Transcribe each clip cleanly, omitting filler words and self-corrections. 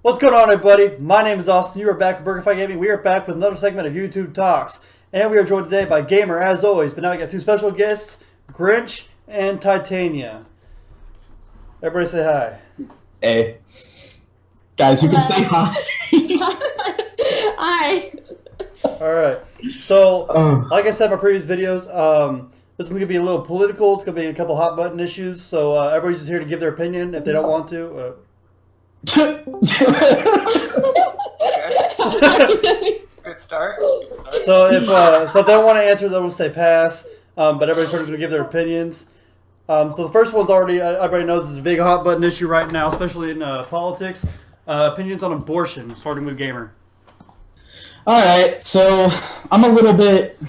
What's going on, everybody? My name is Austin. You are back at Burkify Gaming. We are back with another segment of YouTube Talks. And we are joined today by Gamer, as always. But now we got two special guests, Grinch and Titania. Everybody say hi. Hey. Guys, you can say hi. Hi. Alright. So, like I said in my previous videos, this is going to be a little political. It's going to be a couple hot button issues. So, everybody's just here to give their opinion if they don't want to. Good start. So if they don't want to answer, they'll just say pass. But everybody's going to give their opinions. So the first one's already everybody knows is a big hot button issue right now, especially in politics. Opinions on abortion, starting with Gamer. All right, so I'm a little bit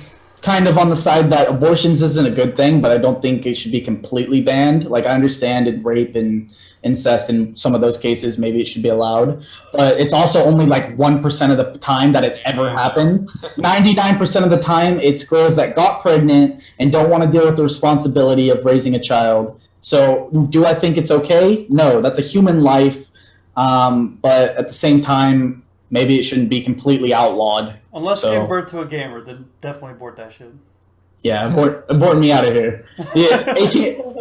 kind of on the side that abortions isn't a good thing, but I don't think it should be completely banned. Like, I understand in rape and incest in some of those cases, maybe it should be allowed, but it's also only like 1% of the time that it's ever happened. 99% of the time, it's girls that got pregnant and don't want to deal with the responsibility of raising a child. So do I think it's okay? No, that's a human life, but at the same time, maybe it shouldn't be completely outlawed. Unless you give birth to a gamer, then definitely abort that shit. Yeah, abort me out of here. Yeah, 18.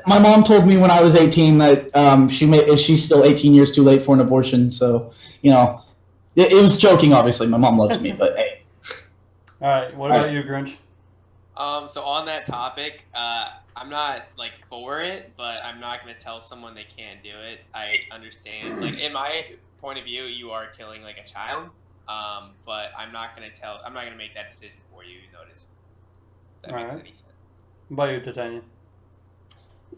My mom told me when I was 18 that she's still 18 years too late for an abortion. So, you know, it was joking. Obviously, my mom loves me, but hey. All right, what about you, Grinch? So on that topic, I'm not like for it, but I'm not going to tell someone they can't do it. I understand. Like, in my point of view, you are killing like a child. But I'm not going to make that decision for you. Notice. That makes any sense. What about you, Titania?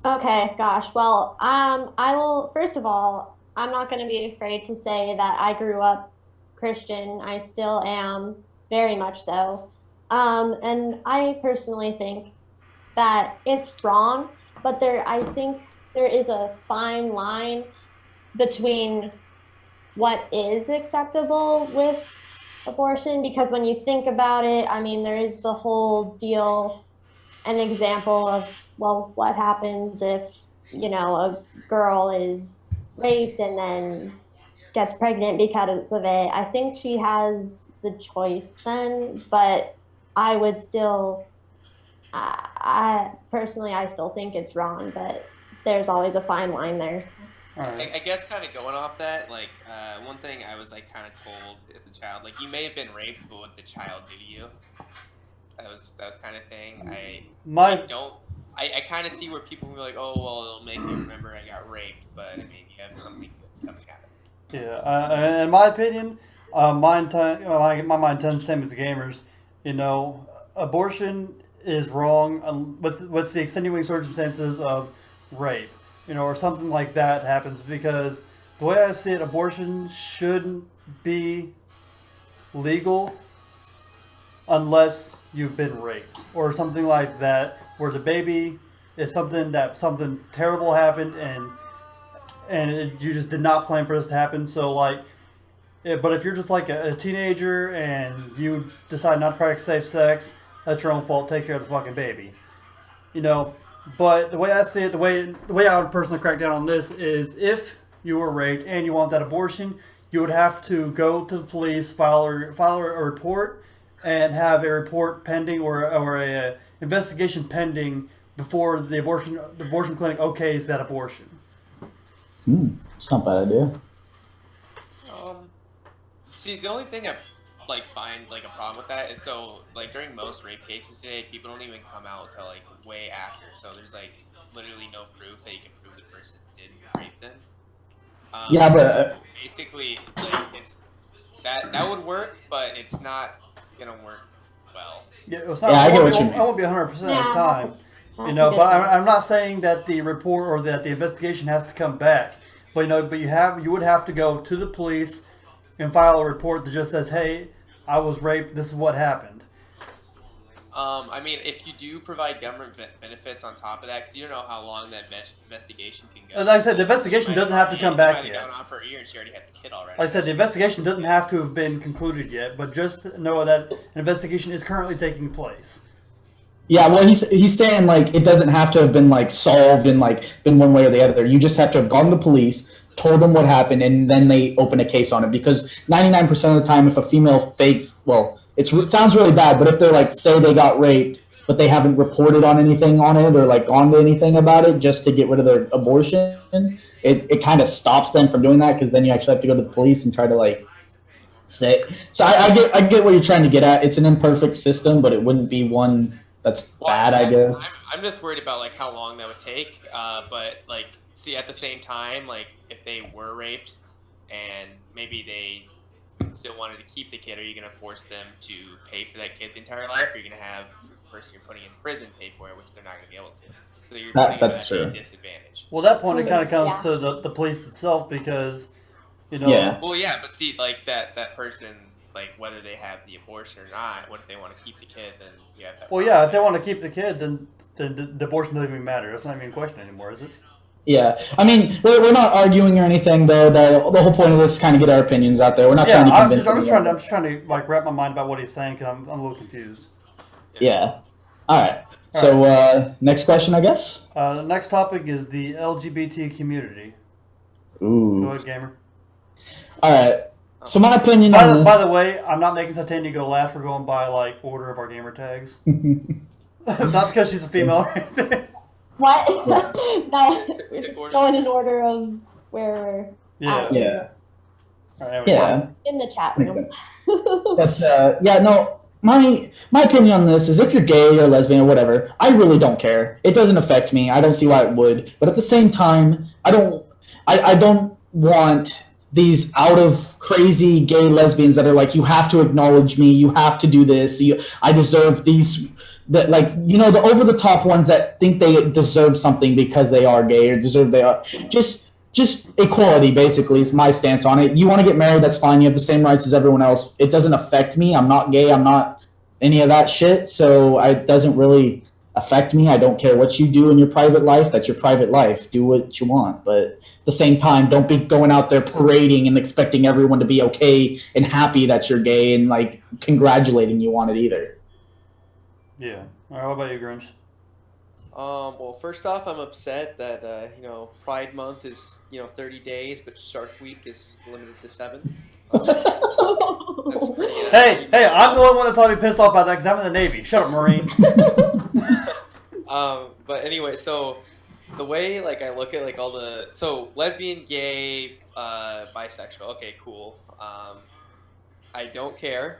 Okay, gosh. Well, I will. First of all, I'm not going to be afraid to say that I grew up Christian. I still am, very much so. And I personally think that it's wrong, but I think there is a fine line between what is acceptable with abortion, because when you think about it, I mean, there is the whole deal, an example of, well, what happens if, you know, a girl is raped and then gets pregnant because of it. I think she has the choice then, but I would still, I personally still think it's wrong, but there's always a fine line there. Right. I guess kind of going off that, like, one thing I was, like, kind of told as a child, like, you may have been raped, but what did the child do to you? That was kind of thing. I kind of see where people will be like, oh, well, it'll make me remember I got raped, but, I mean, you have something good coming out of it. Yeah, in my opinion, my mind tends the same as the gamers. You know, abortion is wrong with the extenuating circumstances of rape. You know, or something like that happens, because the way I see it, abortion shouldn't be legal unless you've been raped or something like that, where the baby is something terrible happened and you just did not plan for this to happen. So like, but if you're just like a teenager and you decide not to practice safe sex, that's your own fault. Take care of the fucking baby. You know. But the way I see it, the way I would personally crack down on this is, if you were raped and you want that abortion, you would have to go to the police, file a report, and have a report pending or a investigation pending before the abortion clinic okays that abortion. It's not a bad idea. See, the only thing I find like a problem with that is, so like during most rape cases today, people don't even come out until like way after. So there's like literally no proof that you can prove the person didn't rape them. Yeah, but basically, like, it's that would work, but it's not gonna work well. Yeah, I get what you mean. I won't be 100% of the time, you know. But I'm not saying that the report or that the investigation has to come back. But you know, you would have to go to the police and file a report that just says, "Hey, I was raped. This is what happened." I mean, if you do provide government benefits on top of that, because you don't know how long that investigation can go. Like I said, the investigation doesn't have to come back yet. It might have gone on for a year and she already has a kid already. Like I said, the investigation doesn't have to have been concluded yet, but just know that an investigation is currently taking place. Yeah, well, he's saying like it doesn't have to have been like solved and like been one way or the other. You just have to have gone to the police, told them what happened, and then they open a case on it. Because 99% of the time, if a female fakes, well, it sounds really bad, but if they're like, say they got raped, but they haven't reported on anything on it or like gone to anything about it just to get rid of their abortion, it kind of stops them from doing that, because then you actually have to go to the police and try to like say. So I get what you're trying to get at. It's an imperfect system, but it wouldn't be one that's bad, I guess. I'm just worried about like how long that would take. But like, see, at the same time, like if they were raped and maybe they still wanted to keep the kid, are you going to force them to pay for that kid the entire life? Or are you going to have the person you're putting in prison pay for it, which they're not going to be able to? So you're that's true. A disadvantage. Well, at that point, it kind of comes to the police itself, because, you know. Yeah. Well, yeah, but see, like that person, like whether they have the abortion or not, what if they want to keep the kid? Then you have that. Well, yeah, if they want to keep the kid, then the abortion doesn't even matter. That's not even a question anymore, is it? Yeah, I mean, we're not arguing or anything, though. The whole point of this is kind of get our opinions out there. We're not trying to convince. I'm just trying to like wrap my mind about what he's saying, because I'm a little confused. Yeah. All right. So next question, I guess. The next topic is the LGBT community. Ooh. Go ahead, gamer. All right. So my opinion on this. By the way, I'm not making Titania go last. We're going by like order of our gamer tags. Not because she's a female or anything. What? No, we're just going in order of where we're at. Yeah. All right, yeah. In the chat room. But no. My opinion on this is, if you're gay or lesbian or whatever, I really don't care. It doesn't affect me. I don't see why it would. But at the same time, I don't want these out of crazy gay lesbians that are like, you have to acknowledge me, you have to do this, I deserve these, that, like, you know, the over the top ones that think they deserve something because they are gay or they are just equality, basically, is my stance on it. You want to get married, that's fine. You have the same rights as everyone else. It doesn't affect me. I'm not gay. I'm not any of that shit. So it doesn't really affect me. I don't care what you do in your private life. That's your private life. Do what you want. But at the same time, don't be going out there parading and expecting everyone to be okay and happy that you're gay and like congratulating you on it either. Yeah. All right, what about you, Grinch? Well, first off, I'm upset that, Pride Month is, 30 days, but Shark Week is limited to 7. That's pretty, hey, I'm the only one that's already pissed off about that, because I'm in the Navy. Shut up, Marine. But anyway, so the way, like, I look at, like, lesbian, gay, bisexual, okay, cool. I don't care.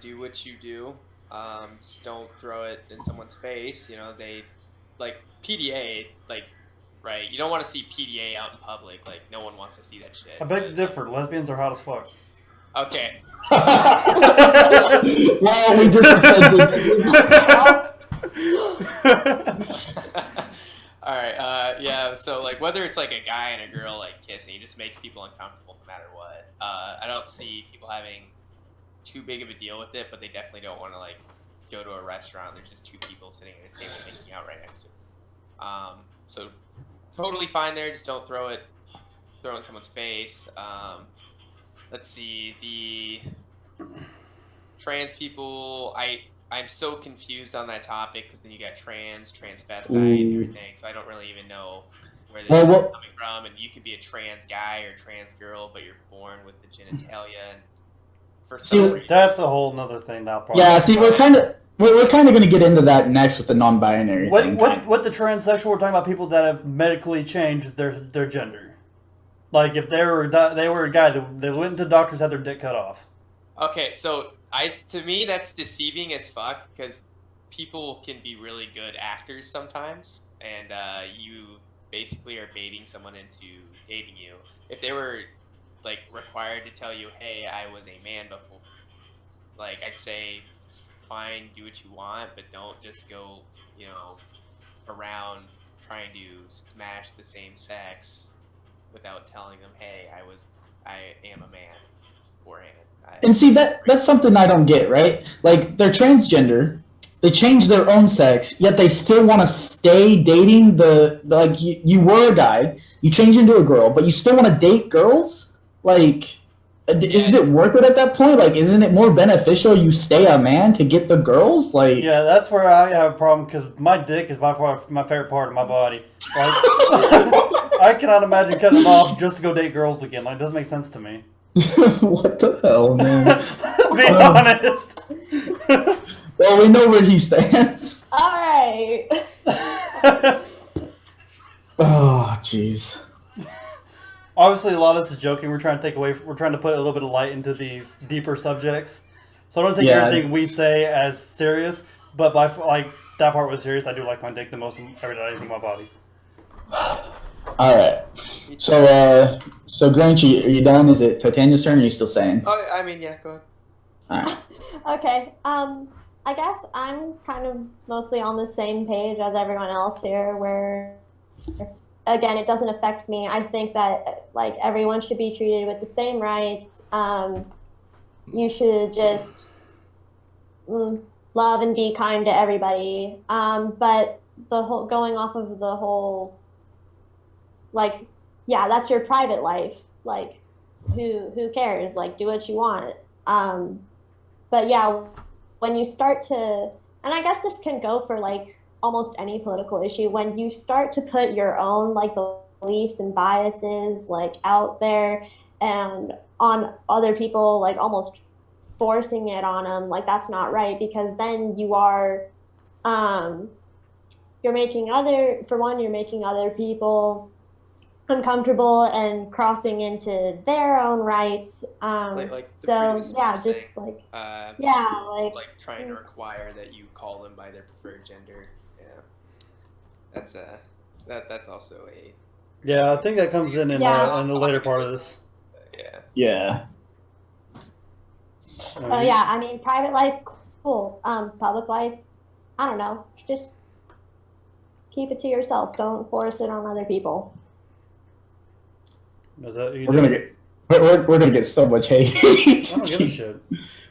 Do what you do. Just don't throw it in someone's face. They like PDA, like, right? You don't want to see PDA out in public. Like, no one wants to see that shit. I beg to differ. Lesbians are hot as fuck. Okay. Well, we just All right. Yeah. So, like, whether it's like a guy and a girl like kissing, it just makes people uncomfortable no matter what. I don't see people having too big of a deal with it, but they definitely don't want to like go to a restaurant. There's just two people sitting at a table making out right next to them. So totally fine there. Just don't throw it in someone's face. Let's see, the trans people. I'm so confused on that topic, because then you got transvestite, and everything. So I don't really even know where this is coming from. And you could be a trans guy or trans girl, but you're born with the genitalia and. That's a whole nother thing now. Yeah, see, we're kind of going to get into that next with the non-binary thing. What the transsexual, we're talking about people that have medically changed their gender. Like, if they were a guy, they went into doctors, had their dick cut off. Okay, so to me that's deceiving as fuck, because people can be really good actors sometimes, and you basically are baiting someone into dating you. If they were like required to tell you, hey, I was a man before, like, I'd say fine, do what you want, but don't just go around trying to smash the same sex without telling them, hey, I am a man beforehand. And see, that's something I don't get, right? Like, they're transgender, they change their own sex, yet they still want to stay dating you were a guy, you change into a girl, but you still want to date girls? Like, is it worth it at that point? Like, isn't it more beneficial you stay a man to get the girls? Like, yeah, that's where I have a problem, because my dick is by far my favorite part of my body. Like, I cannot imagine cutting him off just to go date girls again. Like, it doesn't make sense to me. What the hell, man? Let's be honest. Well, we know where he stands. All right. Oh, jeez. Obviously, a lot of this is joking. We're trying to put a little bit of light into these deeper subjects. So I don't take everything we say as serious, but by like that part was serious. I do like my dick the most ever than anything in my body. All right. So, Granchi, are you done? Is it Titania's turn? Or are you still saying? Oh, I mean, yeah, go ahead. All right. Okay. I guess I'm kind of mostly on the same page as everyone else here, where, again, it doesn't affect me. I think that, like, everyone should be treated with the same rights. You should just love and be kind to everybody. But the whole going off of the whole, like, yeah, that's your private life. Like, who cares? Like, do what you want. But yeah, when you start to, and I guess this can go for like almost any political issue, when you start to put your own like beliefs and biases like out there and on other people, like almost forcing it on them, like that's not right, because then you are, you're making other people uncomfortable and crossing into their own rights. Like so yeah, just thing. like like trying to require that you call them by their preferred gender. Yeah, that's also a. Yeah, I think that comes in the later part of this. Yeah. Yeah. So yeah, I mean, private life, cool. Public life, I don't know. Just keep it to yourself. Don't force it on other people. Is that we're gonna get so much hate. I don't give a shit.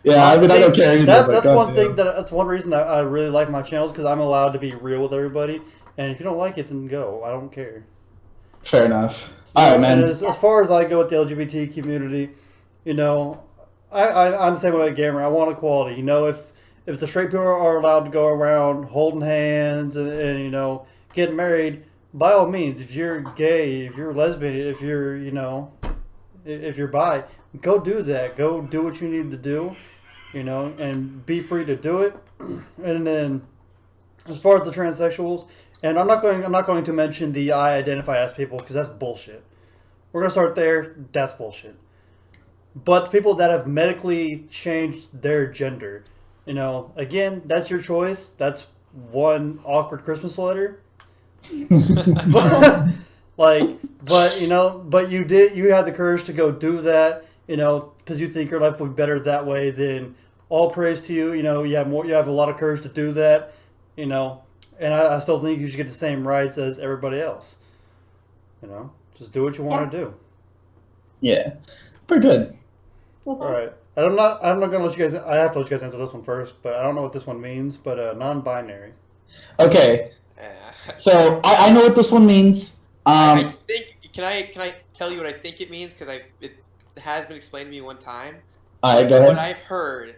Yeah, I mean, I don't care either. That's one reason that I really like my channels, because I'm allowed to be real with everybody. And if you don't like it, then go. I don't care. Fair enough. All right, man. As far as I go with the LGBT community, you know, I'm the same way with Gamer. I want equality. You know, if the straight people are allowed to go around holding hands and you know, getting married, by all means, if you're gay, if you're lesbian, if you're, you know, if you're bi, go do that. Go do what you need to do, you know, and be free to do it. And then, as far as the transsexuals, and I'm not going to mention the I identify as people, because that's bullshit. We're gonna start there. That's bullshit. But the people that have medically changed their gender, you know, again, that's your choice. That's one awkward Christmas letter. but you had the courage to go do that, you know, because you think your life would be better that way. Then all praise to you. You know, you have a lot of courage to do that, you know, and I still think you should get the same rights as everybody else. You know, just do what you want to do. Yeah, pretty good. All right, I'm not gonna let you guys. I have to let you guys answer this one first, but I don't know what this one means. But non-binary. Okay. So I know what this one means. I think can I tell you what I think it means, because it has been explained to me one time. All right, go ahead. What I've heard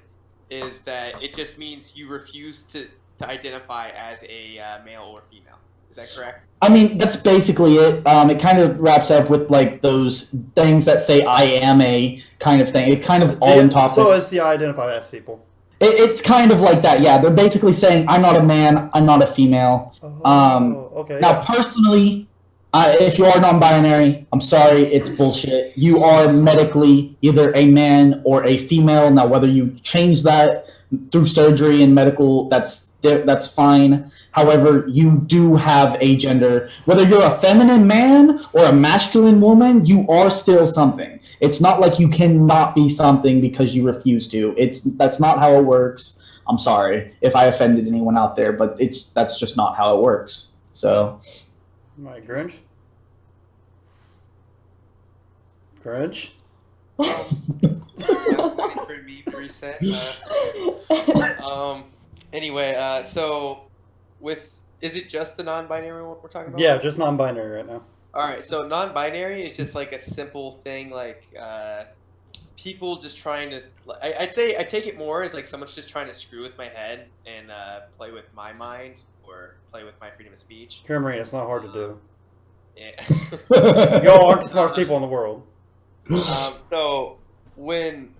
is that it just means you refuse to identify as a male or female. Is that correct? I mean, that's basically it. It kind of wraps up with like those things that say "I am a" kind of thing. It kind of all in topic. So it's the I identify as people. It's kind of like that, yeah. They're basically saying, I'm not a man, I'm not a female. Okay. Now, personally, if you are non-binary, I'm sorry, it's bullshit. You are medically either a man or a female. Now, whether you change that through surgery and medical, that's fine. However, you do have a gender. Whether you're a feminine man or a masculine woman, you are still something. It's not like you cannot be something because you refuse to. That's not how it works. I'm sorry if I offended anyone out there, but that's just not how it works. So, my Grinch. Grinch. Waiting for me to reset. Anyway, so is it just the non-binary we're talking about? Yeah, just non-binary right now. All right, so non-binary is just like a simple thing, like people just trying to. I'd say I take it more as like someone's just trying to screw with my head and play with my mind or play with my freedom of speech. Marine, it's not hard to do. Yeah. Y'all aren't the smartest people in the world. So when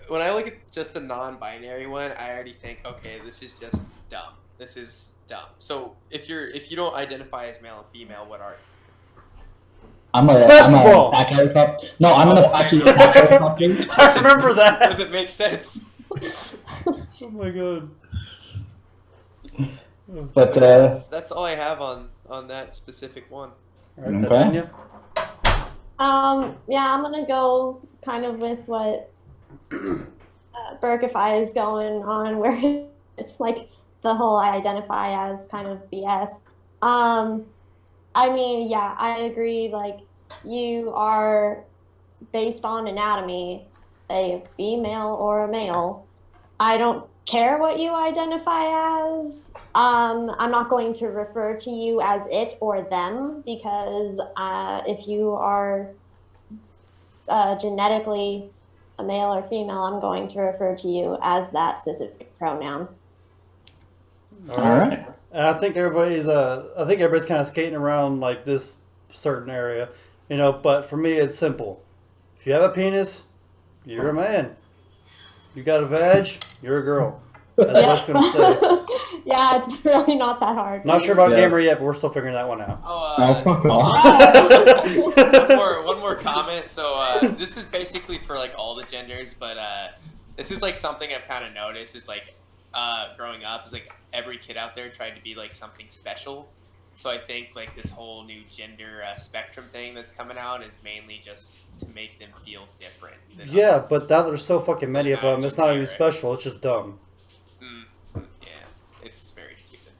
I look at just the non-binary one, I already think, okay, this is just dumb. This is dumb. So if you don't identify as male and female, what are you? Basketball! I'm an helicopter. No, I'm an Apache helicopter. I remember that. Does it make sense? Oh my god. But That's all I have on that specific one. All right, Okay. Tanya? Yeah, I'm gonna go kind of with what Burkify is going on, where it's like the whole I identify as kind of BS. I mean, yeah, I agree. Like, you are based on anatomy, a female or a male. I don't care what you identify as. I'm not going to refer to you as it or them, because if you are genetically a male or female, I'm going to refer to you as that specific pronoun. All right. And I think everybody's kind of skating around like this certain area, you know. But for me, it's simple. If you have a penis, you're a man. You got a vag, you're a girl. That's what's gonna stay. Yeah, it's really not that hard. Not sure about gamer yet, but we're still figuring that one out. fuck off. One more comment. So this is basically for like all the genders, but this is like something I've kind of noticed is like growing up is like every kid out there tried to be like something special. So I think like this whole new gender spectrum thing that's coming out is mainly just to make them feel different. Yeah, but now there's so fucking many of them. It's not even special. It's just dumb. Yeah, it's very stupid.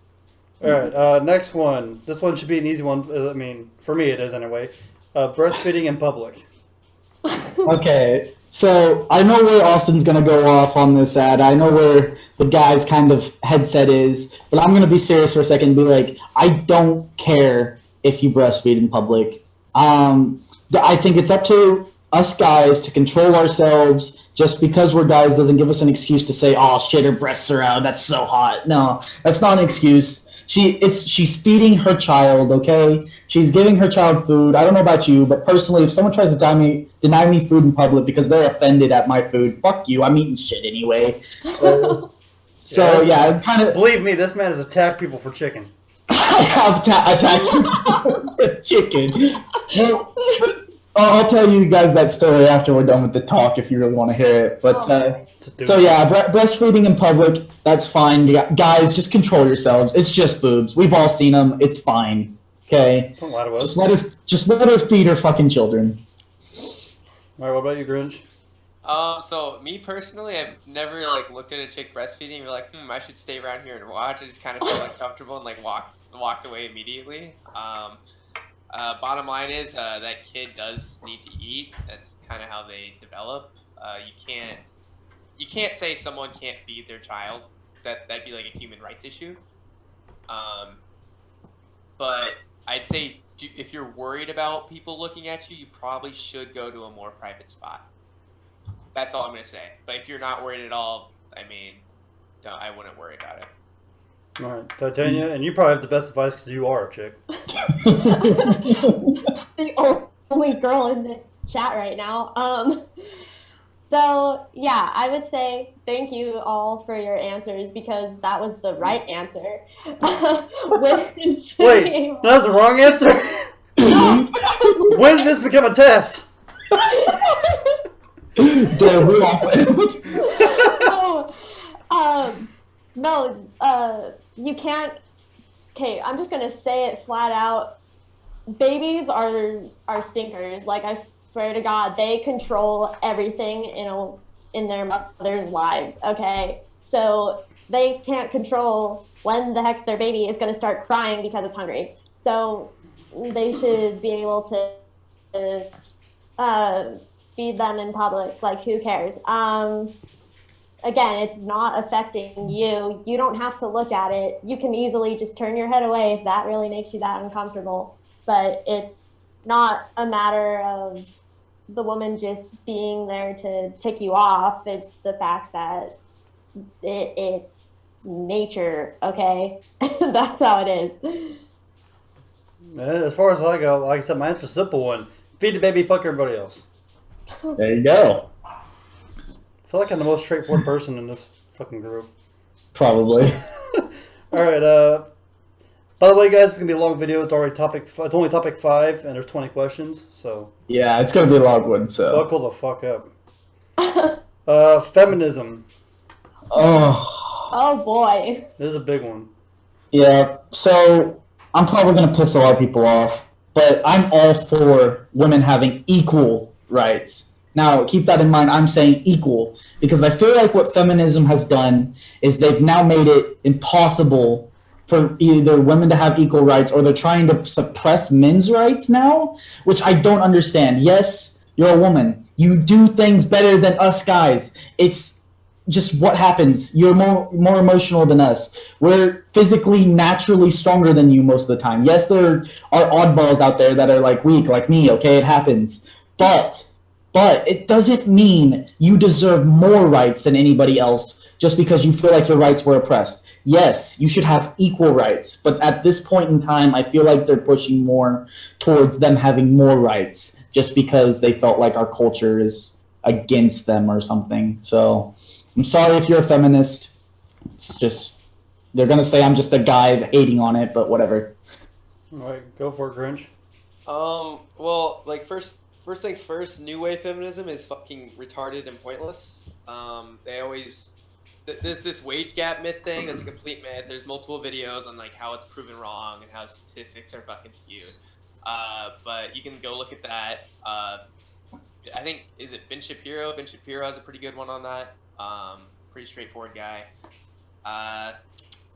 All right, next one. This one should be an easy one. I mean, for me it is anyway. Breastfeeding in public. Okay, so I know where Austin's gonna go off on this ad. I know where the guy's kind of headset is, but I'm gonna be serious for a second and be like, I don't care if you breastfeed in public. I think it's up to us guys to control ourselves. Just because we're guys doesn't give us an excuse to say, "Oh shit, her breasts are out. That's so hot." No, that's not an excuse. She's feeding her child, okay? She's giving her child food. I don't know about you, but personally, if someone tries to deny me food in public because they're offended at my food, fuck you. I'm eating shit anyway. So yeah, kind of. Believe me, this man has attacked people for chicken. I have attacked people for chicken. Well, I'll tell you guys that story after we're done with the talk if you really want to hear it. But so yeah, breastfeeding in public, that's fine. Guys, just control yourselves. It's just boobs. We've all seen them. It's fine. Okay. Don't lie to us. Just let her feed her fucking children. All right, what about you, Grinch? So me personally, I've never like looked at a chick breastfeeding and be like, I should stay around here and watch. I just kind of felt uncomfortable and like walked away immediately. Bottom line is that kid does need to eat. That's kind of how they develop. You can't say someone can't feed their child, because that'd be like a human rights issue. But I'd say if you're worried about people looking at you, you probably should go to a more private spot. That's all I'm gonna say. But if you're not worried at all, I mean, I wouldn't worry about it. All right, Titania, and you probably have the best advice because you are a chick. The only girl in this chat right now. So yeah, I would say thank you all for your answers, because that was the right answer. Wait, that was the wrong answer? When did this become a test? Damn, we're off. No, you can't. Okay, I'm just gonna say it flat out. Babies are stinkers. Like, I swear to God, they control everything in their mother's lives. Okay, so they can't control when the heck their baby is gonna start crying because it's hungry. So they should be able to feed them in public. Like, who cares? Again, it's not affecting you. You don't have to look at it. You can easily just turn your head away if that really makes you that uncomfortable. But it's not a matter of the woman just being there to tick you off. It's the fact that it's nature, okay? That's how it is. As far as I go, like I said, my answer's a simple one. Feed the baby, fuck everybody else. There you go. I feel like I'm the most straightforward person in this fucking group. Probably. Alright, by the way, guys, it's going to be a long video. It's only topic 5, and there's 20 questions, so... Yeah, it's going to be a long one, so... Buckle the fuck up. Feminism. Oh boy. This is a big one. Yeah, so I'm probably going to piss a lot of people off, but I'm all for women having equal rights. Now, keep that in mind, I'm saying equal, because I feel like what feminism has done is they've now made it impossible for either women to have equal rights, or they're trying to suppress men's rights now, which I don't understand. Yes, you're a woman. You do things better than us guys. It's just what happens. You're more emotional than us. We're physically, naturally stronger than you most of the time. Yes, there are oddballs out there that are like weak, like me, okay, it happens. But it doesn't mean you deserve more rights than anybody else just because you feel like your rights were oppressed. Yes, you should have equal rights, but at this point in time, I feel like they're pushing more towards them having more rights just because they felt like our culture is against them or something. So I'm sorry if you're a feminist. It's just, they're going to say I'm just a guy hating on it, but whatever. All right, go for it, Grinch. Well, like first things first, new wave feminism is fucking retarded and pointless. They always there's this wage gap myth thing that's a complete myth. There's multiple videos on like how it's proven wrong and how statistics are fucking skewed. But you can go look at that. I think, is it Ben Shapiro? Ben Shapiro has a pretty good one on that. Pretty straightforward guy.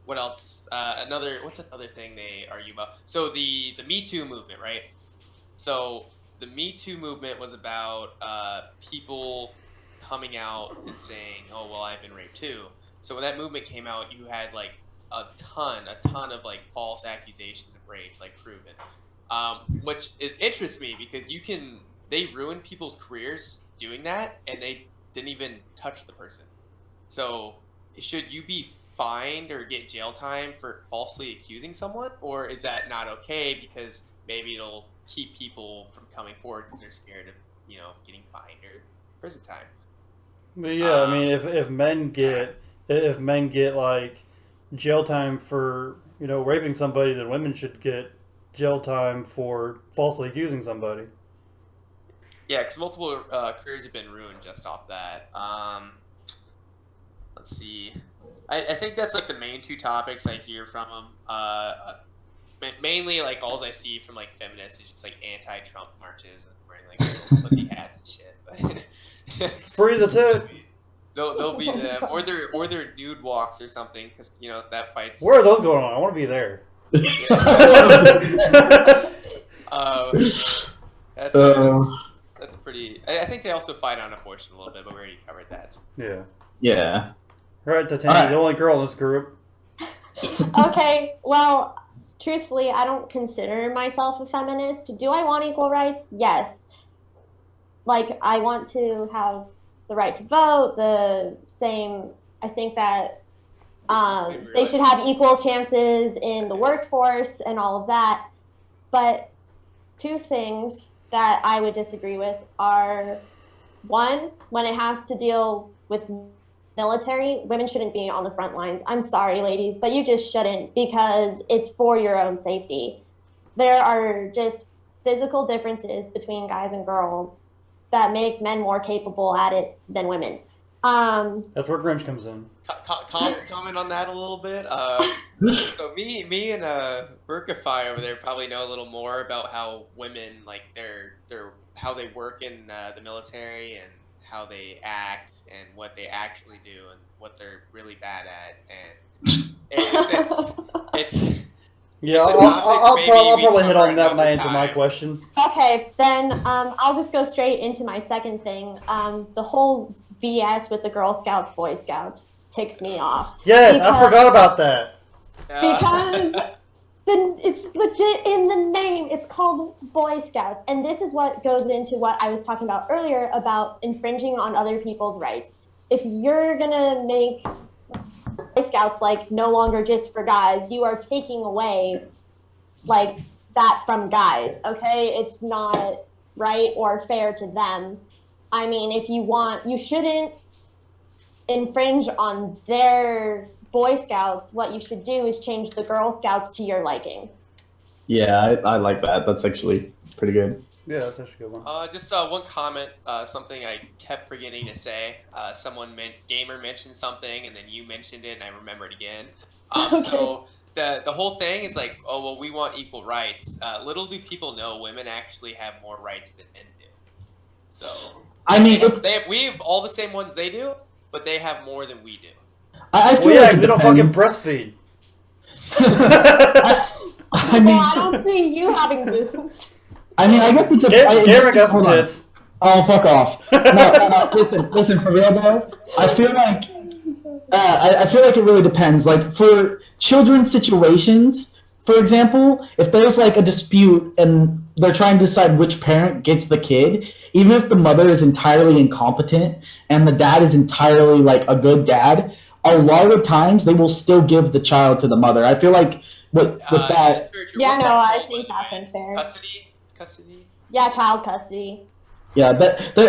What else? What's another thing they argue about? So the Me Too movement, right? So the Me Too movement was about people coming out and saying, "Oh, well, I've been raped too." So when that movement came out, you had like a ton of like false accusations of rape, like proven, which interests me because they ruin people's careers doing that, and they didn't even touch the person. So should you be fined or get jail time for falsely accusing someone, or is that not okay because maybe it'll keep people from coming forward because they're scared of getting fined or prison time? But yeah, I mean, if men get like jail time for raping somebody, then women should get jail time for falsely accusing somebody. Yeah, because multiple careers have been ruined just off that. Let's see. I think that's like the main two topics I hear from them. Mainly, like, all I see from like feminists is just like anti-Trump marches and wearing like little pussy hats and shit. But free the tit. They'll be them, or their nude walks or something, because that fights. Where are those going on? I want to be there. That's pretty. I think they also fight on abortion a little bit, but we already covered that. Yeah. Yeah. Right, Titania, the only girl in this group. Okay, well, truthfully, I don't consider myself a feminist. Do I want equal rights? Yes. Like, I want to have the right to vote, the same. I think that they should have equal chances in the workforce and all of that. But two things that I would disagree with are, one, when it has to deal with military, women shouldn't be on the front lines. I'm sorry, ladies, but you just shouldn't, because it's for your own safety. There are just physical differences between guys and girls that make men more capable at it than women. That's where Grinch comes in. Comment on that a little bit. So me and Burkify over there probably know a little more about how women, like, how they work in the military and how they act and what they actually do and what they're really bad at, and it's yeah, I'll probably hit on that when I answer my question. Okay, then I'll just go straight into my second thing. The whole BS with the Girl Scouts, Boy Scouts ticks me off. Yes, I forgot about that. Because it's legit in the name. It's called Boy Scouts. And this is what goes into what I was talking about earlier about infringing on other people's rights. If you're going to make Boy Scouts like no longer just for guys, you are taking away like that from guys, okay? It's not right or fair to them. I mean, if you want, you shouldn't infringe on their Boy Scouts. What you should do is change the Girl Scouts to your liking. Yeah, I like that. That's actually pretty good. Yeah, that's actually a good one. Just one comment, something I kept forgetting to say. Gamer mentioned something, and then you mentioned it, and I remembered again. Okay. So the whole thing is like, oh, well, we want equal rights. Little do people know women actually have more rights than men do. So, I mean, we have all the same ones they do, but they have more than we do. I feel like we don't fucking breastfeed. I mean, well, I don't see you having boobs. I mean, I guess it depends. Gamer got some tits. Oh, fuck off! No, listen. For real though, I feel like it really depends. Like for children's situations, for example, if there's like a dispute and they're trying to decide which parent gets the kid, even if the mother is entirely incompetent and the dad is entirely like a good dad, a lot of the times they will still give the child to the mother. I feel like with that. Yeah, no, I think that's unfair. Custody. Yeah, child custody. Yeah,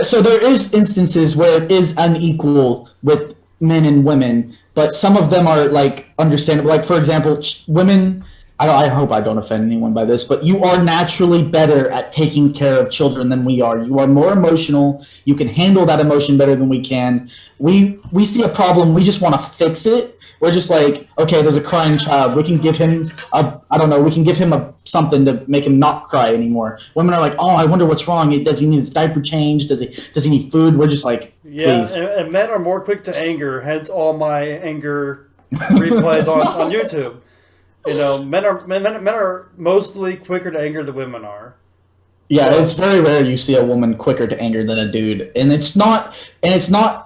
so there is instances where it is unequal with men and women, but some of them are like understandable. Like for example, women. I hope I don't offend anyone by this, but you are naturally better at taking care of children than we are. You are more emotional. You can handle that emotion better than we can. We see a problem. We just want to fix it. We're just like, okay, there's a crying child. We can give him we can give him something to make him not cry anymore. Women are like, oh, I wonder what's wrong. Does he need his diaper changed? Does he need food? We're just like, please. Yeah, and men are more quick to anger. Hence all my anger replays on YouTube. You know, men are mostly quicker to anger than women are. Yeah, it's very rare you see a woman quicker to anger than a dude, and it's not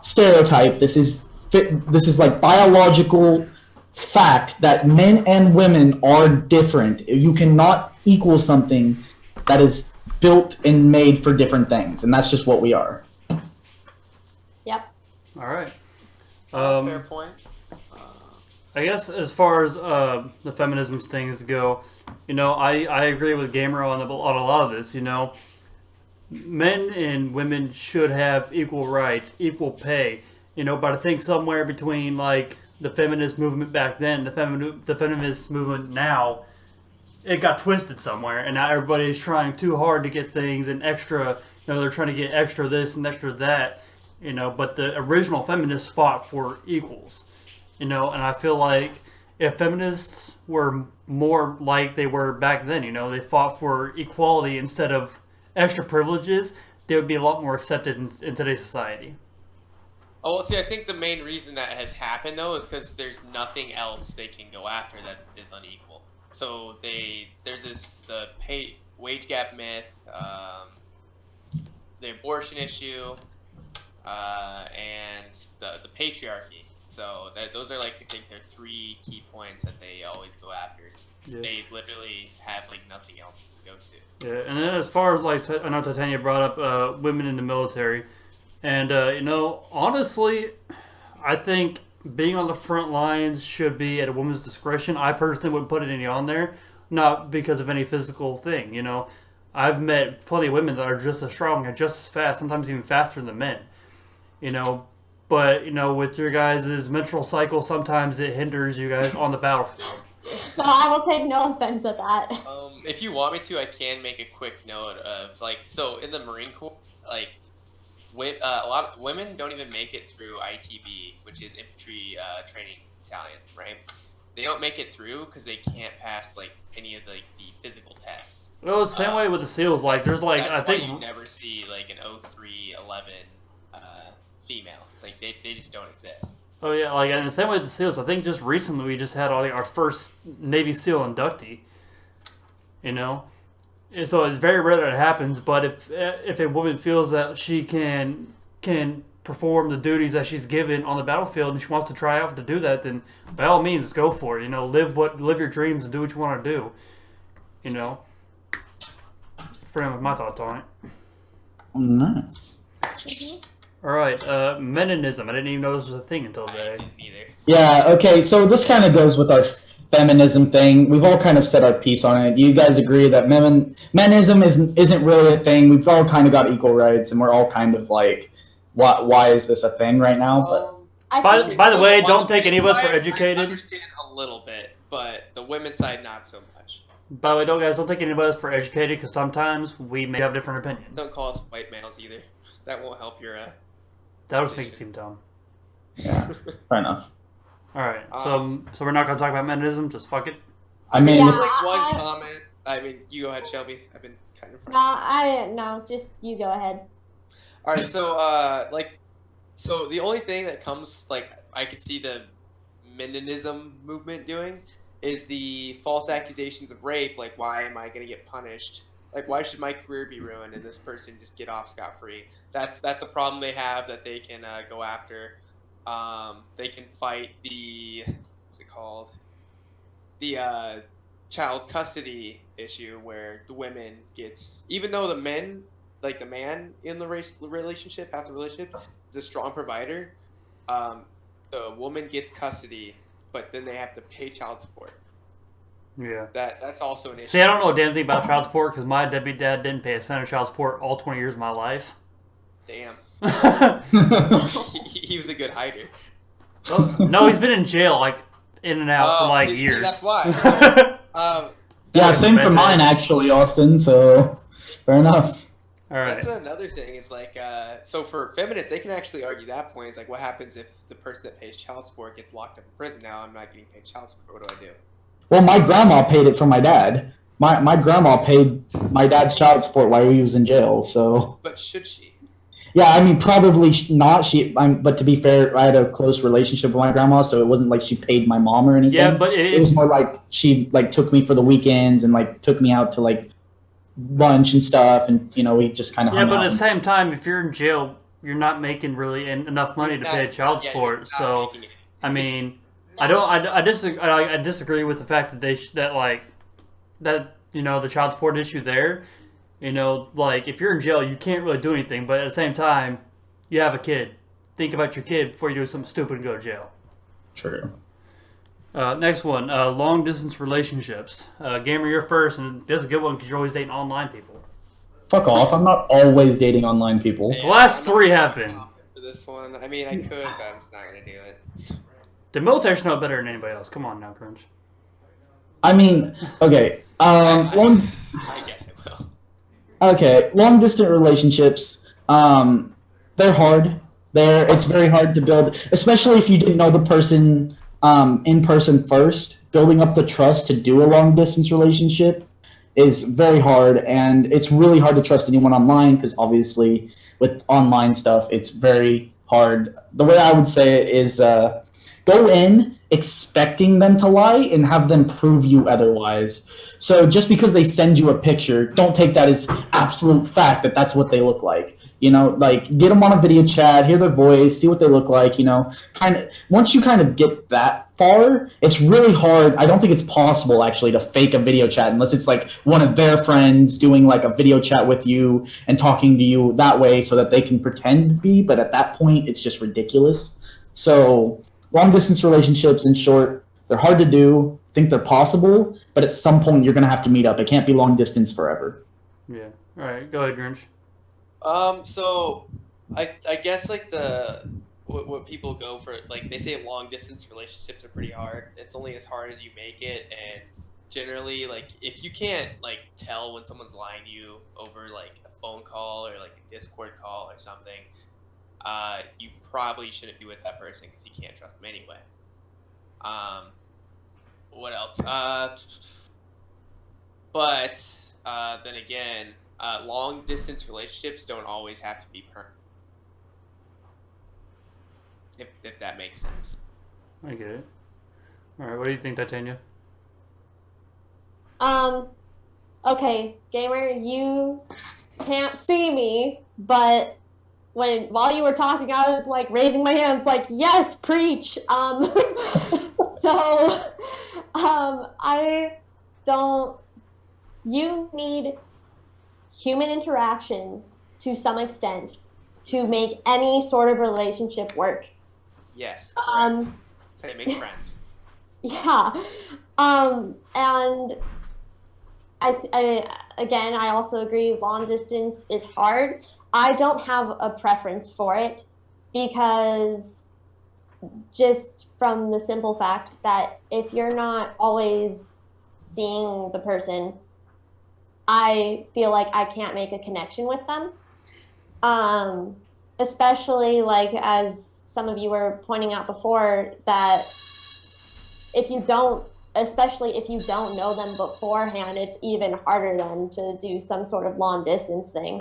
stereotype. This is like biological fact that men and women are different. You cannot equal something that is built and made for different things, and that's just what we are. Yep. All right. Fair point. I guess as far as the feminism things go, you know, I agree with Gamer on a lot of this. You know, men and women should have equal rights, equal pay. You know, but I think somewhere between like the feminist movement back then, the feminist movement now, it got twisted somewhere, and now everybody's trying too hard to get things and extra. You know, they're trying to get extra this and extra that. You know, but the original feminists fought for equals. You know, and I feel like if feminists were more like they were back then, you know, they fought for equality instead of extra privileges, they would be a lot more accepted in today's society. Oh, well, see, I think the main reason that has happened, though, is because there's nothing else they can go after that is unequal. So there's the wage gap myth, the abortion issue, and the patriarchy. So those are like, I think they're three key points that they always go after. Yeah. They literally have like nothing else to go to. Yeah, and then as far as like, I know Titania brought up women in the military. And, you know, honestly, I think being on the front lines should be at a woman's discretion. I personally wouldn't put any on there, not because of any physical thing, you know. I've met plenty of women that are just as strong and just as fast, sometimes even faster than men, you know. But, you know, with your guys' menstrual cycle, sometimes it hinders you guys on the battlefield. So I will take no offense at that. If you want me to, I can make a quick note of, like, so in the Marine Corps, like, a lot of women don't even make it through ITB, which is Infantry Training Battalion, right? They don't make it through because they can't pass, like, any of the physical tests. Well, it's the same way with the SEALs. Like, there's, like, that's I think... why you never see, like, an 0311 female. Like, they just don't exist. Oh, yeah, like, in the same way with the SEALs, I think just recently we just had our first Navy SEAL inductee, you know? And so it's very rare that it happens, but if a woman feels that she can perform the duties that she's given on the battlefield and she wants to try out to do that, then by all means, go for it. You know, live your dreams and do what you want to do. You know? Pretty much my thoughts on it. No. All right, Meninism. I didn't even know this was a thing until today. I didn't either. Yeah, okay, so this kind of goes with our feminism thing. We've all kind of said our piece on it. Do you guys agree that menism isn't really a thing? We've all kind of got equal rights, and we're all kind of like, why is this a thing right now? But by the way, don't take any of us for educated. I understand a little bit, but the women's side not so much. By the way, don't take any of us for educated, because sometimes we may have a different opinion. Don't call us white males either. That won't help your. That'll just make you seem dumb. Yeah, fair enough. All right, so we're not gonna talk about menism. Just fuck it. I mean, Yeah, just like one comment. I mean, you go ahead, Shelby. I've been kind of. No, just you go ahead. All right, so so the only thing that comes like I could see the feminism movement doing is the false accusations of rape. Like, why am I gonna get punished? Like, why should my career be ruined and this person just get off scot-free? That's a problem they have that they can go after. They can fight what's it called? The child custody issue where the women gets, even though the men, like the man in the relationship, half the relationship, is a strong provider, the woman gets custody, but then they have to pay child support. Yeah. That's also an issue. See, I don't know a damn thing about child support because my deadbeat dad didn't pay a cent of child support all 20 years of my life. Damn. he was a good hider. No, he's been in jail, like, in and out for, like, years. See, that's why. yeah, same for mine, actually, Austin, so fair enough. All right. That's another thing. It's like, so for feminists, they can actually argue that point. It's like, what happens if the person that pays child support gets locked up in prison? Now I'm not getting paid child support. What do I do? Well, my grandma paid it for my dad. My grandma paid my dad's child support while he was in jail, so... But should she? Yeah, I mean, probably not. But to be fair, I had a close relationship with my grandma, so it wasn't like she paid my mom or anything. Yeah, but it was more like she like took me for the weekends and like took me out to like lunch and stuff, and we just kind of hung but out. at the same time, if you're in jail, you're not making really enough money to pay child support. So, I mean, I disagree with the fact that the child support issue there. Like, if you're in jail, you can't really do anything. But at the same time, you have a kid. Think about your kid before you do something stupid and go to jail. True. Next one, long-distance relationships. Gamer, you're first, and this is a good one because you're always dating online people. Fuck off. I'm not always dating online people. The last three have been. For this one, I mean, I could, but I'm just not going to do it. The military should know better than anybody else. Come on now, Crunch. I mean, okay. I guess I will. Okay, long-distance relationships, they're hard. It's very hard to build, especially if you didn't know the person in person first. Building up the trust to do a long-distance relationship is very hard, and it's really hard to trust anyone online because obviously with online stuff, it's very hard. The way I would say it is go in expecting them to lie and have them prove you otherwise. So just because they send you a picture, don't take that as absolute fact that that's what they look like. Like get them on a video chat, hear their voice, see what they look like, kind of. Once you kind of get that far, it's really hard. I don't think it's possible actually to fake a video chat unless it's like one of their friends doing like a video chat with you and talking to you that way so that they can pretend to be, but at that point it's just ridiculous. So long distance relationships, in short, they're hard to do. I think they're possible, but at some point you're going to have to meet up. It can't be long distance forever. Yeah. All right. Go ahead, Grinch. So I guess like what people go for, like they say long distance relationships are pretty hard. It's only as hard as you make it, and generally like if you can't like tell when someone's lying to you over like a phone call or like a Discord call or something, you probably shouldn't be with that person because you can't trust them anyway. What else? But then again, long distance relationships don't always have to be permanent. If that makes sense. I get it. All right, what do you think, Titania? Okay, Gamer, you can't see me, but while you were talking, I was like raising my hands, like, yes, preach. You need human interaction to some extent to make any sort of relationship work. Yes. Correct. They make friends. Yeah. And I also agree long distance is hard. I don't have a preference for it because just from the simple fact that if you're not always seeing the person, I feel like I can't make a connection with them. Especially like as some of you were pointing out before that if you don't especially if you don't know them beforehand, it's even harder then to do some sort of long distance thing.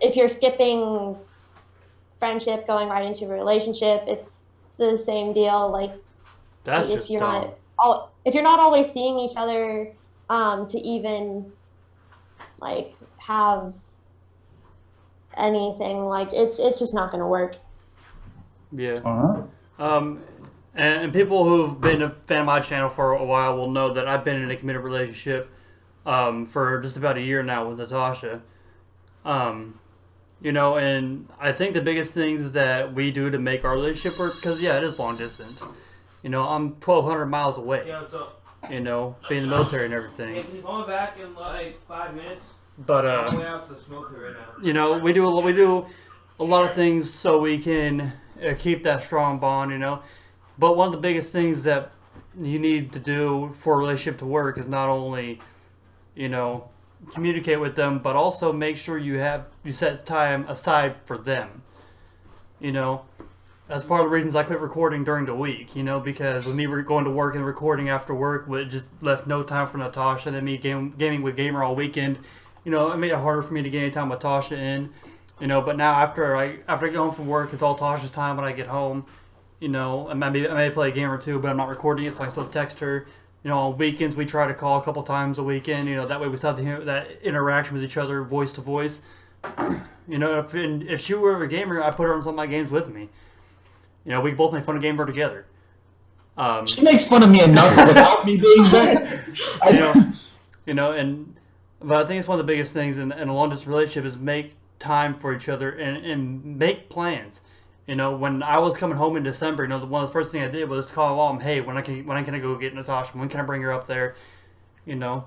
If you're skipping friendship, going right into a relationship, it's the same deal. Like That's if just you're dumb. if you're not always seeing each other to even like have anything, like it's just not going to work. Yeah. Uh-huh. And people who've been a fan of my channel for a while will know that I've been in a committed relationship for just about a year now with Natasha. You know, and I think the biggest things that we do to make our relationship work, because yeah, it is long distance. You know, I'm 1,200 miles away. Yeah, what's up? You know, being in the military and everything. Hey, can you call me back in like 5 minutes? But I'm going out to the smoker right now. you know, we do a lot of things so we can keep that strong bond. You know, but one of the biggest things that you need to do for a relationship to work is not only, you know, communicate with them, but also make sure you set time aside for them. You know, that's part of the reasons I quit recording during the week. You know, because with me going to work and recording after work, it just left no time for Natasha, and then me gaming with Gamer all weekend. You know, it made it harder for me to get any time with Tasha in. You know, but now after I get home from work, it's all Tasha's time when I get home. You know, I may play a game or two, but I'm not recording it, so I can still text her. You know, on weekends we try to call a couple times a weekend. You know, that way we still have that interaction with each other, voice to voice. You know, if she were a gamer, I put her on some of my games with me. You know, we both make fun of Gamer together. She makes fun of me enough without me being there. But I think it's one of the biggest things in a long distance relationship is make time for each other and make plans. You know, when I was coming home in December, you know, one of the first things I did was call mom, hey, when can I go get Natasha? When can I bring her up there? You know.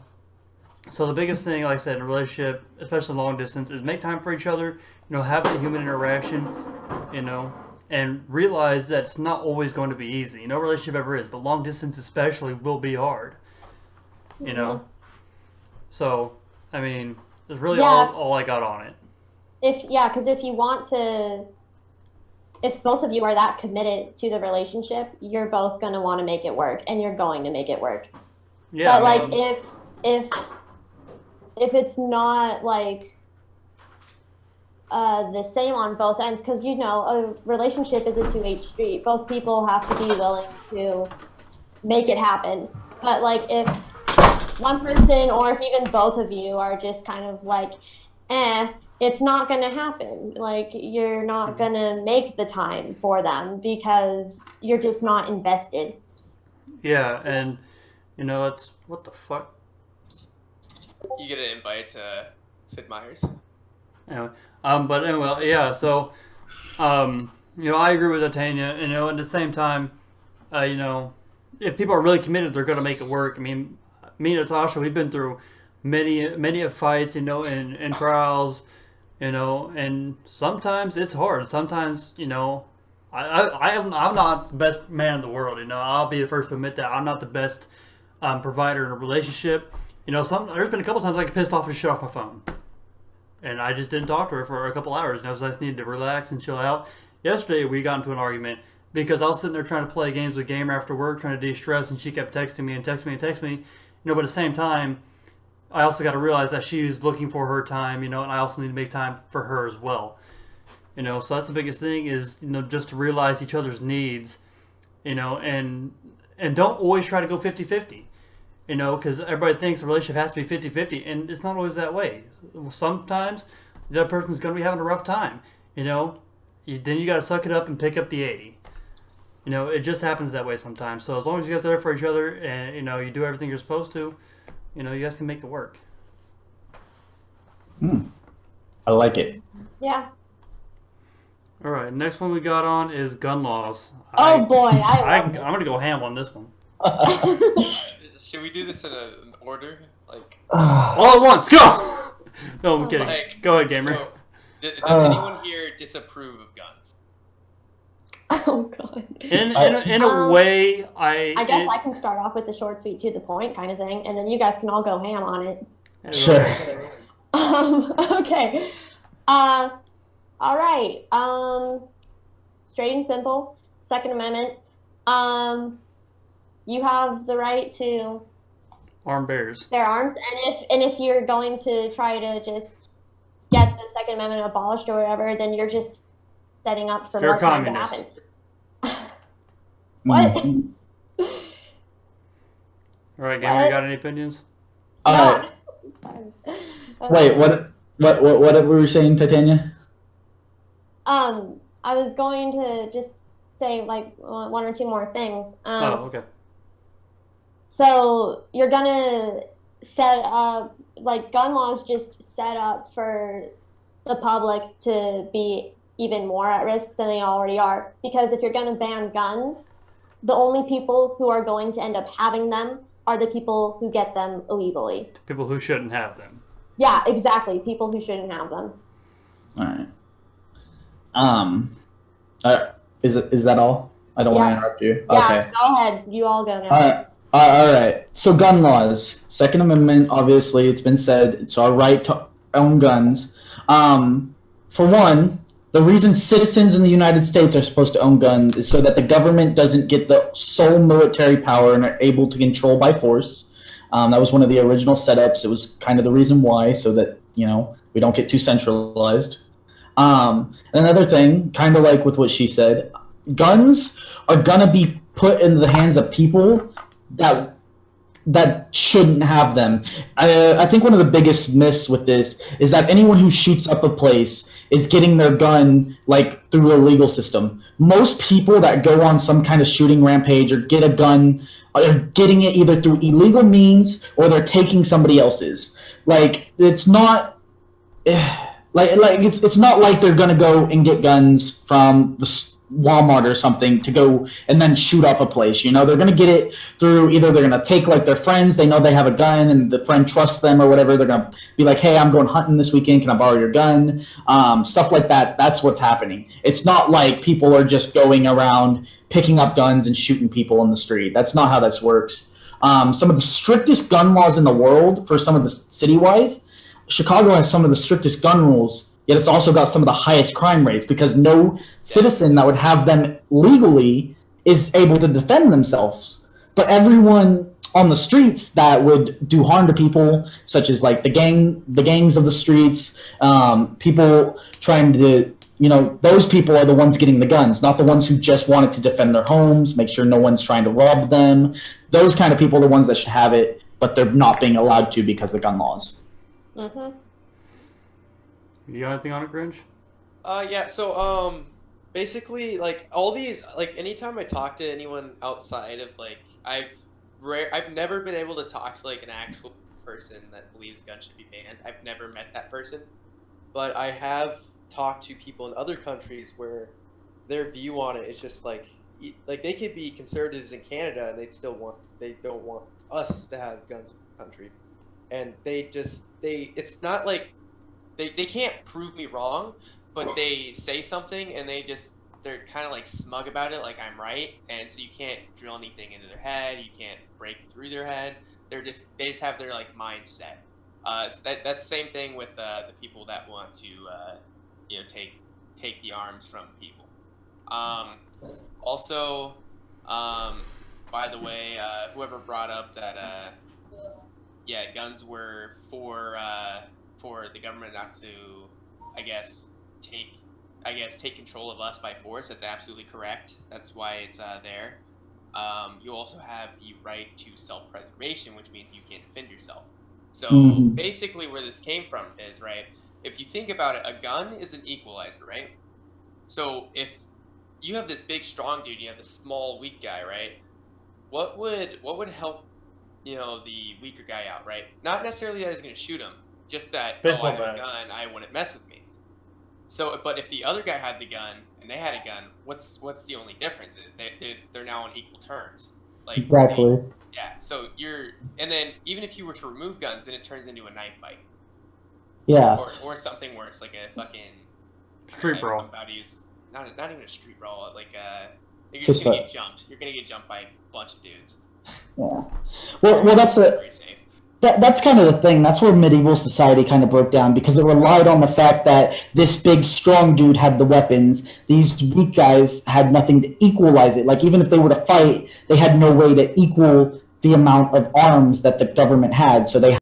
So the biggest thing, like I said, in a relationship, especially long distance, is make time for each other. You know, have the human interaction. You know, and realize that it's not always going to be easy. No relationship ever is, but long distance especially will be hard. You know. So, I mean, that's really all I got on it. Because if you want to. If both of you are that committed to the relationship, you're both going to want to make it work, and you're going to make it work. Yeah. But like if it's not like the same on both ends, because you know a relationship is a two-way street. Both people have to be willing to make it happen. But like if one person or if even both of you are just kind of like, it's not going to happen. Like, you're not going to make the time for them because you're just not invested. Yeah, and, you know, it's... What the fuck? You get an invite to Sid Meier's. Anyway, but anyway, yeah, so, you know, I agree with Tanya. You know, at the same time, you know, if people are really committed, they're going to make it work. I mean, me and Natasha, we've been through many of fights, you know, and trials. You know, and sometimes it's hard. Sometimes, you know, I'm not the best man in the world. You know, I'll be the first to admit that I'm not the best provider in a relationship. You know, there's been a couple times I get pissed off and shut off my phone, and I just didn't talk to her for a couple hours. And I just needed to relax and chill out. Yesterday we got into an argument because I was sitting there trying to play games with Gamer after work, trying to de-stress, and she kept texting me. You know, but at the same time, I also got to realize that she's looking for her time, you know, and I also need to make time for her as well. You know, so that's the biggest thing is, you know, just to realize each other's needs, you know, and don't always try to go 50-50, you know, because everybody thinks a relationship has to be 50-50, and it's not always that way. Sometimes the other person's going to be having a rough time, you know, then you got to suck it up and pick up the 80. You know, it just happens that way sometimes. So as long as you guys are there for each other and, you know, you do everything you're supposed to, you know, you guys can make it work. I like it. Yeah. All right, next one we got on is gun laws. Oh boy, I'm gonna go ham on this one. Should we do this in an order? Like All at once, go! No, I'm kidding. Like, Go ahead, gamer. So, does anyone here disapprove of guns? Oh god. In a way, I guess I can start off with the short, sweet, to the point kind of thing, and then you guys can all go ham on it. Sure. Okay. All right. Straight and simple. Second Amendment. You have the right to arm bears. bear arms, and if you're going to try to just get the Second Amendment abolished or whatever, then you're just setting up for more crime to happen. What? Mm. All right, gamer, you got any opinions? Wait, what were we saying, Titania? I was going to just say like one or two more things. Okay. So you're gonna set up like gun laws just set up for the public to be even more at risk than they already are. Because if you're gonna ban guns, the only people who are going to end up having them are the people who get them illegally. People who shouldn't have them. Yeah, exactly. People who shouldn't have them. All right. Is that all? I don't want to interrupt you. Yeah, Okay. go ahead. You all go now. All right. So gun laws, Second Amendment. Obviously, it's been said it's our right to own guns. For one, the reason citizens in the United States are supposed to own guns is so that the government doesn't get the sole military power and are able to control by force. That was one of the original setups. It was kind of the reason why, so that we don't get too centralized. Another thing, kind of like with what she said, guns are gonna be put in the hands of people that shouldn't have them. I think one of the biggest myths with this is that anyone who shoots up a place is getting their gun like through a legal system. Most people that go on some kind of shooting rampage or get a gun are getting it either through illegal means or they're taking somebody else's. Like it's not it's not like they're gonna go and get guns from the Walmart or something to go and then shoot up a place. They're gonna get it through either they're gonna take like their friends, they know they have a gun and the friend trusts them or whatever. They're gonna be like, hey, I'm going hunting this weekend, can I borrow your gun? Stuff like that. That's what's happening. It's not like people are just going around picking up guns and shooting people in the street. That's not how this works. Some of the strictest gun laws in the world for some of the city-wise, Chicago has some of the strictest gun rules, yet it's also got some of the highest crime rates because no citizen that would have them legally is able to defend themselves. But everyone on the streets that would do harm to people, such as like the gangs of the streets, people trying to, those people are the ones getting the guns, not the ones who just wanted to defend their homes, make sure no one's trying to rob them. Those kind of people are the ones that should have it, but they're not being allowed to because of gun laws. Mm-hmm. You got anything on it, Grinch? Yeah, so, basically, like, all these, like, anytime I talk to anyone outside of, like, I've never been able to talk to, like, an actual person that believes guns should be banned. I've never met that person. But I have talked to people in other countries where their view on it is just, like they could be conservatives in Canada and they don't want us to have guns in the country. And it's not like, They can't prove me wrong, but they say something and they're kind of like smug about it, like I'm right, and so you can't drill anything into their head, you can't break through their head. They just have their like mindset. So that's the same thing with the people that want to take the arms from people. Also, by the way, whoever brought up that guns were for the government not to, take control of us by force. That's absolutely correct. That's why it's there. You also have the right to self-preservation, which means you can't defend yourself. So basically where this came from is, right, if you think about it, a gun is an equalizer, right? So if you have this big strong dude, you have this small weak guy, right? What would help, the weaker guy out, right? Not necessarily that I was going to shoot him, just that, I have a gun, I wouldn't mess with me. So, but if the other guy had the gun and they had a gun, what's the only difference is they're now on equal terms. Like Exactly. yeah. So and then even if you were to remove guns, then it turns into a knife fight. Yeah. Or something worse, like a fucking Street brawl. I'm about to use not even a street brawl, like you're Just just gonna get jumped. You're gonna get jumped by a bunch of dudes. Yeah. Well, that's very safe. That's kind of the thing. That's where medieval society kind of broke down because it relied on the fact that this big, strong dude had the weapons. These weak guys had nothing to equalize it. Like, even if they were to fight, they had no way to equal the amount of arms that the government had. So they